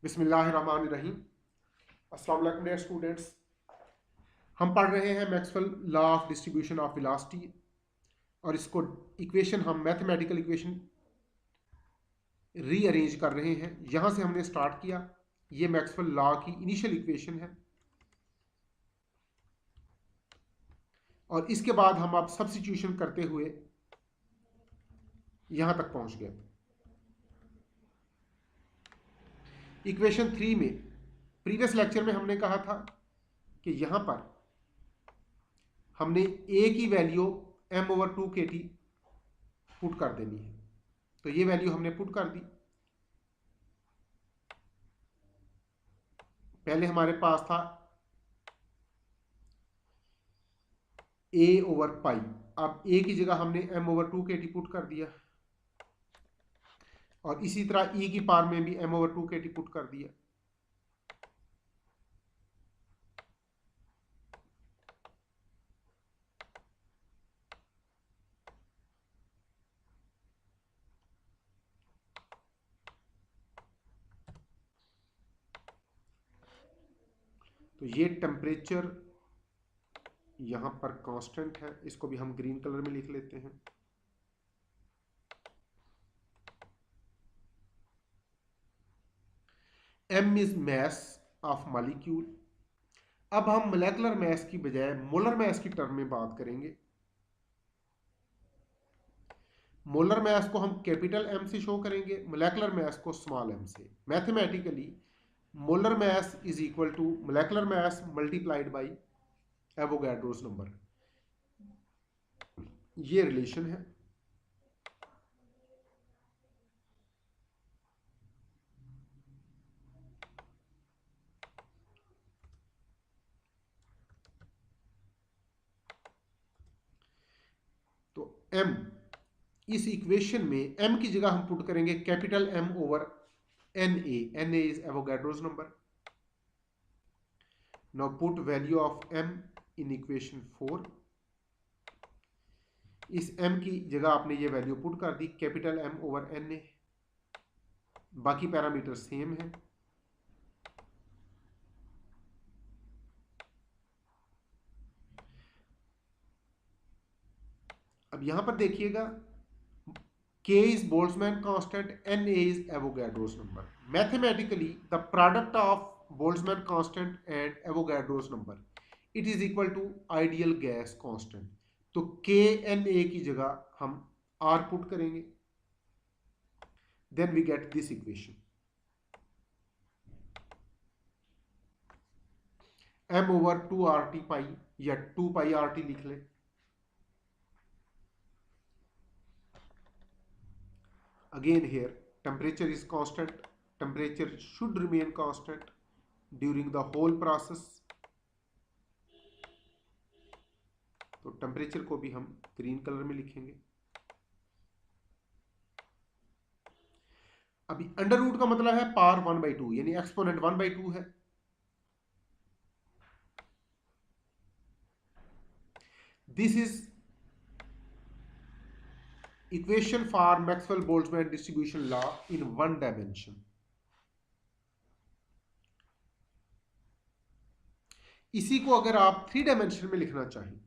बिस्मिल्लाहिर्रहमानिर्रहीम। अस्सलाम वालेकुम डियर स्टूडेंट्स। हम पढ़ रहे हैं Maxwell law of distribution of velocity और इसको इक्वेशन हम मैथमेटिकल इक्वेशन रीअरेंज कर रहे हैं। यहाँ से हमने स्टार्ट किया। ये मैक्सवेल लॉ की इनिशियल इक्वेशन है और इसके बाद हम अब सब्स्टिट्यूशन करते हुए यहाँ तक पहुँच गए। इक्वेशन 3 में प्रीवियस लेक्चर में हमने कहा था कि यहाँ पर हमने ए की वैल्यू m/2 पुट कर देनी है, तो ये वैल्यू हमने पुट कर दी। पहले हमारे पास था a/π, अब a की जगह हमने m/2 पुट कर दिया और इसी तरह e की पावर में भी m/2 पुट कर दिया। तो ये टेम्परेचर यहां पर कांस्टेंट है, इसको भी हम ग्रीन कलर में लिख लेते हैं। m is mass of molecule. अब हम मोलेकुलर मैस की बजाय मोलर मैस की टर्म में बात करेंगे। मोलर मैस को हम कैपिटल M से शो करेंगे, मोलेकुलर मैस को स्मॉल m से। Mathematically molar mass is equal to molecular mass multiplied by Avogadro's number. ये रिलेशन है। तो m इस इक्वेशन में m की जगह हम पुट करेंगे capital M over Na is Avogadro's number. Now put value of m in equation 4। इस m की जगह आपने ये वैल्यू पुट कर दी कैपिटल M ओवर Na। बाकी पैरामीटर सेम है। अब यहां पर देखिएगा K is Boltzmann constant, Na is Avogadro's number. Mathematically, the product of Boltzmann constant and Avogadro's number, it is equal to ideal gas constant. तो Kna की जगह हम R पुट करेंगे, then we get this equation. m over 2RT pi या 2 pi RT लिख ले। Again here temperature is constant. Temperature should remain constant during the whole process. तो temperature को भी हम ग्रीन कलर में लिखेंगे। अभी अंडर रूट का मतलब है पावर 1/2, यानी एक्सपोनेंट 1/2 है। This is equation for Maxwell Boltzmann distribution law in 1 dimension. इसी को अगर आप 3 डायमेंशन में लिखना चाहें,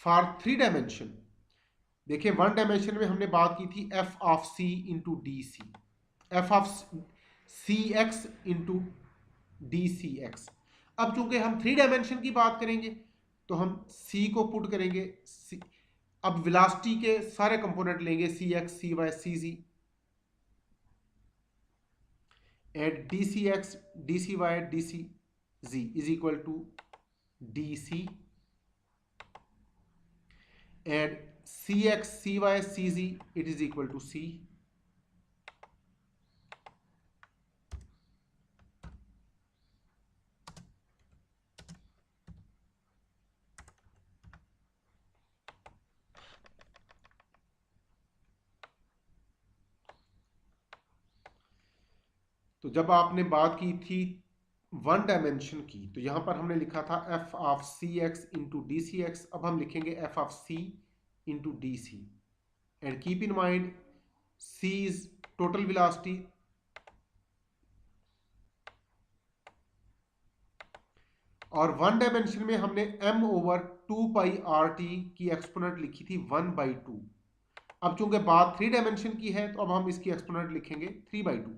फॉर 3 डायमेंशन, देखिए 1 डायमेंशन में हमने बात की थी f of c into D C, F of C X into D C X. अब चूंकि हम 3 डायमेंशन की बात करेंगे तो हम c को पुट करेंगे C, अब वेलोसिटी के सारे कंपोनेंट लेंगे C X, C Y, C Z, and D C X, D C Y, D C Z is equal to D C, and Cx, Cy, Cz it is equal to C. तो जब आपने बात की थी 1 dimension की, तो यहां पर हमने लिखा था f of C X into D C X. अब हम लिखेंगे f of c into D C, and keep in mind c is total velocity, और वन डायमेंशन में हमने m/2π/RT की एक्सपोनेंट लिखी थी 1/2। अब चूंकि बात 3 डायमेंशन की है तो अब हम इसकी एक्सपोनेंट लिखेंगे 3/2।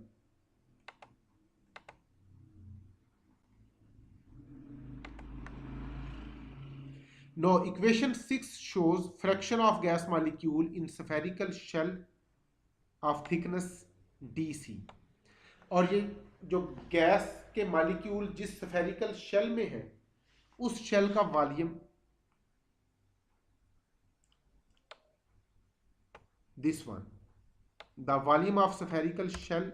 No equation 6 shows fraction of gas molecule in spherical shell of thickness dc। और ये जो गैस के मॉलिक्यूल जिस स्फेरिकल शेल में है उस शेल का volume, this one, the volume of spherical shell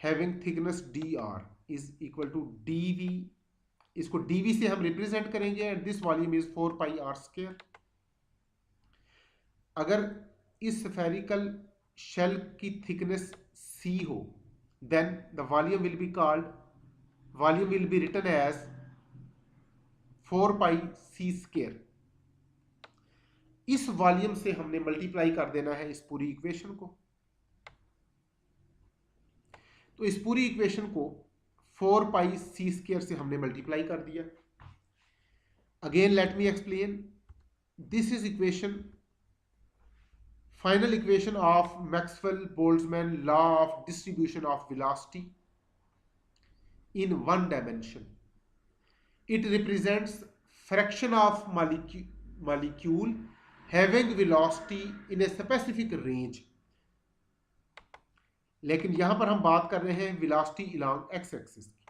having thickness dr is equal to dv। इसको dv से हम रिप्रेजेंट करेंगे and this volume is 4πr²। अगर इस स्फेरिकल शेल की थिकनेस c हो then the volume will be written as 4πc²। इस volume से हमने मल्टीप्लाई कर देना है इस पूरी इक्वेशन को। तो इस पूरी इक्वेशन को 4πc² से हमने मल्टीप्लाई कर दिया। Again let me explain, this is equation, final equation of Maxwell-Boltzmann law of distribution of velocity in one dimension. It represents fraction of molecule having velocity in a specific range। लेकिन यहां पर हम बात कर रहे हैं वेलोसिटी along x एक्सिस की।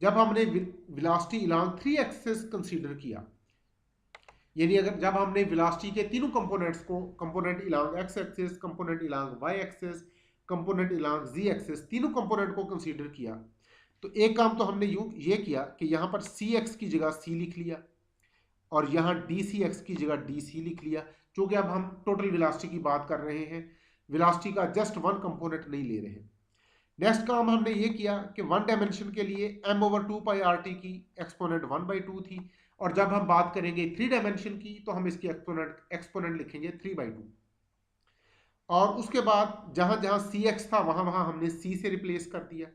जब हमने वेलोसिटी along 3 एक्सिस कंसीडर किया, यानी अगर जब हमने वेलोसिटी के तीनों कंपोनेंट्स को, component along x axis, component along y axis, component along z axis, तीनों कंपोनेंट को कंसीडर किया, तो एक काम तो हमने ये किया कि यहां पर cx की जगह c लिख लिया और यहाँ dcx की जगह dc लिख लिया, क्योंकि अब हम टोटल वेलोसिटी की बात कर रहे हैं, वेलोसिटी का जस्ट वन कंपोनेंट नहीं ले रहे हैं। नेक्स्ट काम हमने ये किया कि वन डायमेंशन के लिए m/2π/RT की एक्सपोनेंट 1/2 थी, और जब हम बात करेंगे 3 डायमेंशन की तो हम इसकी एक्सपोनेंट लिखेंगे 3/2। और उसके बाद जहां जहां cx था वहां वहां हमने c से रिप्लेस कर दिया।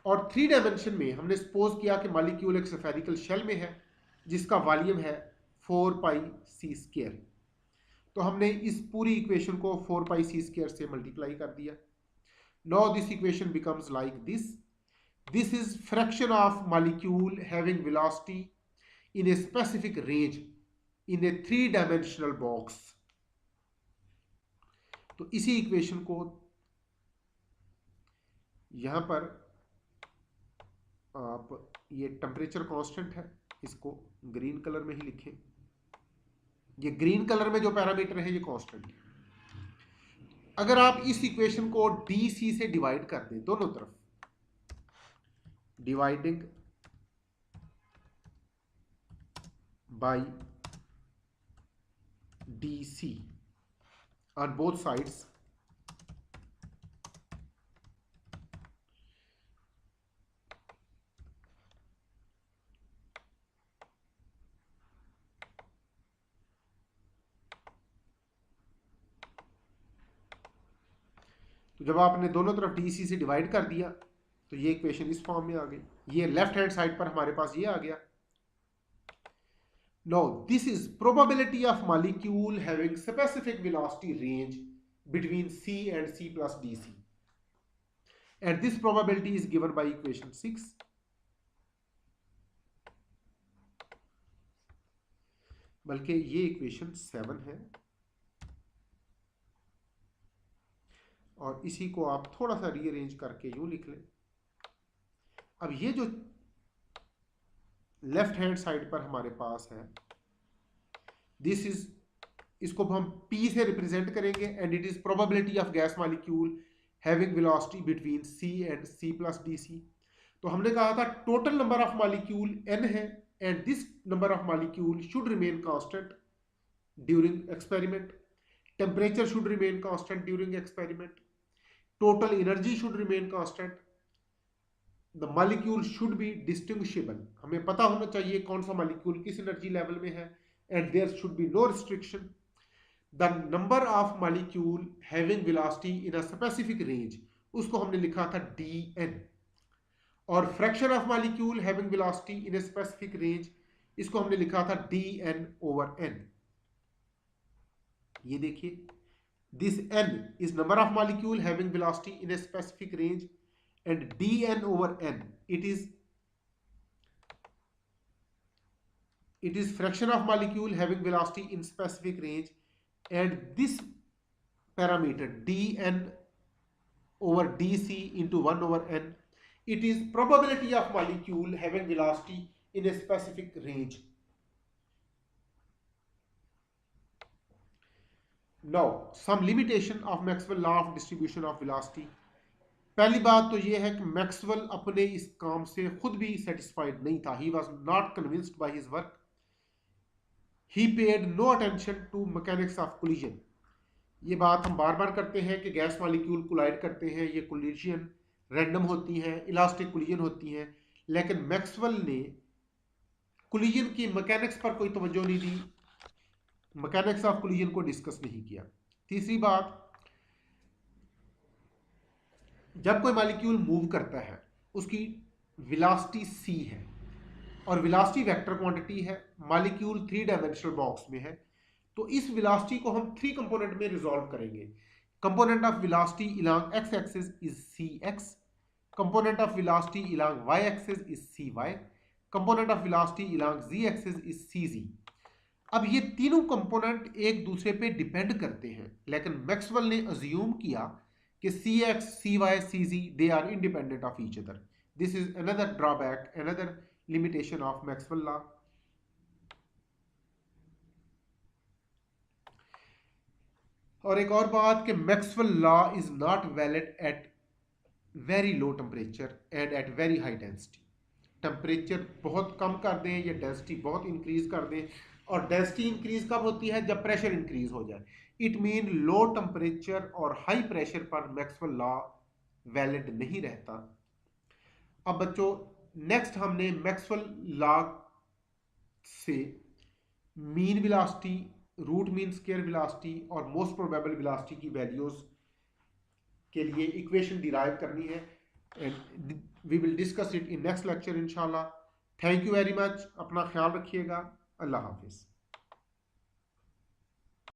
और 3 डायमेंशन में हमने सपोज किया कि मॉलिक्यूल एक स्फेरिकल शेल में है जिसका वॉल्यूम है 4πc²। तो हमने इस पूरी इक्वेशन को 4πc² से मल्टीप्लाई कर दिया। Now this equation becomes like this. This is fraction of molecule having velocity in a specific range in A 3 dimensional box. तो इसी इक्वेशन को यहां पर आप, ये टेम्परेचर कांस्टेंट है, इसको ग्रीन कलर में ही लिखें। ये ग्रीन कलर में जो पैरामीटर है ये कांस्टेंट है। अगर आप इस इक्वेशन को dc से डिवाइड कर दें दोनों तरफ, dividing by dc on both sides, तो जब आपने दोनों तरफ dc से डिवाइड कर दिया तो ये इक्वेशन इस फॉर्म में आ गई। ये लेफ्ट हैंड साइड पर हमारे पास ये आ गया। No this is probability of molecule having specific velocity range between c and c plus dc, and this probability is given by equation 6। बल्कि ये इक्वेशन 7 है, और इसी को आप थोड़ा सा रीअरेंज करके यूं लिख लें। अब ये जो लेफ्ट हैंड साइड पर हमारे पास है, दिस इज, इसको हम P से रिप्रेजेंट करेंगे, and it is probability of gas molecule having velocity between C and C plus dc। तो हमने कहा था total number of molecule n है, and this number of molecule should remain constant during experiment, temperature should remain constant during experiment, total energy should remain constant, the molecule should be distinguishable, हमें पता होना चाहिए कौन सा molecule किस energy level में है, and there should be no restriction। The number of molecule having velocity in a specific range, उसको हमने लिखा था dn, और fraction of molecule having velocity in a specific range, इसको हमने लिखा था dn/n। ये देखिए, this n is number of molecule having velocity in a specific range, and dn/n it is fraction of molecule having velocity in specific range, and this parameter dn/dc into 1/n, it is probability of molecule having velocity in a specific range. Now some limitation of Maxwell law of distribution of velocity. पहली बात तो ये है कि Maxwell अपने इस काम से खुद भी सेटिस्फाइड नहीं था। He was not convinced by his work. He paid no attention to mechanics of collision. ये बात हम बार बार करते हैं कि गैस मॉलिक्यूल कोलाइड करते हैं, ये कोलिजन रैंडम होती हैं, इलास्टिक कोलिजन होती हैं, लेकिन मैक्सवेल ने कोलिजन की मैकेनिक्स पर कोई तवज्जो नहीं दी, मैकेनिक्स ऑफ कोलिजन को डिस्कस नहीं किया। तीसरी बात, जब कोई मॉलिक्यूल मूव करता है उसकी वेलोसिटी c है और वेलोसिटी वेक्टर क्वांटिटी है, मॉलिक्यूल 3 डायमेंशनल बॉक्स में है, तो इस वेलोसिटी को हम 3 कंपोनेंट में रिजॉल्व करेंगे। Component of velocity along x axis is cx, component of velocity along y axis is cy, component of velocity along z axis is cz। अब ये तीनों कंपोनेंट एक दूसरे पे डिपेंड करते हैं, लेकिन मैक्सवेल ने अज्यूम किया कि cx, cy, cz they are independent of each other. This is another drawback, another limitation of Maxwell law. और एक और बात कि Maxwell law is not valid at very low temperature and at very high density. Temperature बहुत कम कर दें या डेंसिटी बहुत इंक्रीज कर दें, और डेंसिटी इंक्रीज कब होती है? जब प्रेशर इंक्रीज हो जाए। इट मीन लो टेम्परेचर और हाई प्रेशर पर मैक्सवेल लॉ वैलिड नहीं रहता। अब बच्चों, नेक्स्ट हमने मैक्सवेल लॉ से mean velocity, root mean square velocity और मोस्ट प्रोबेबल वेलोसिटी की वैल्यूज के लिए इक्वेशन डिराइव करनी है, and we will discuss it in next lecture इंशाल्लाह। थैंक यू वेरी मच, अपना ख्याल रखिएगा, अल्लाह हाफिज।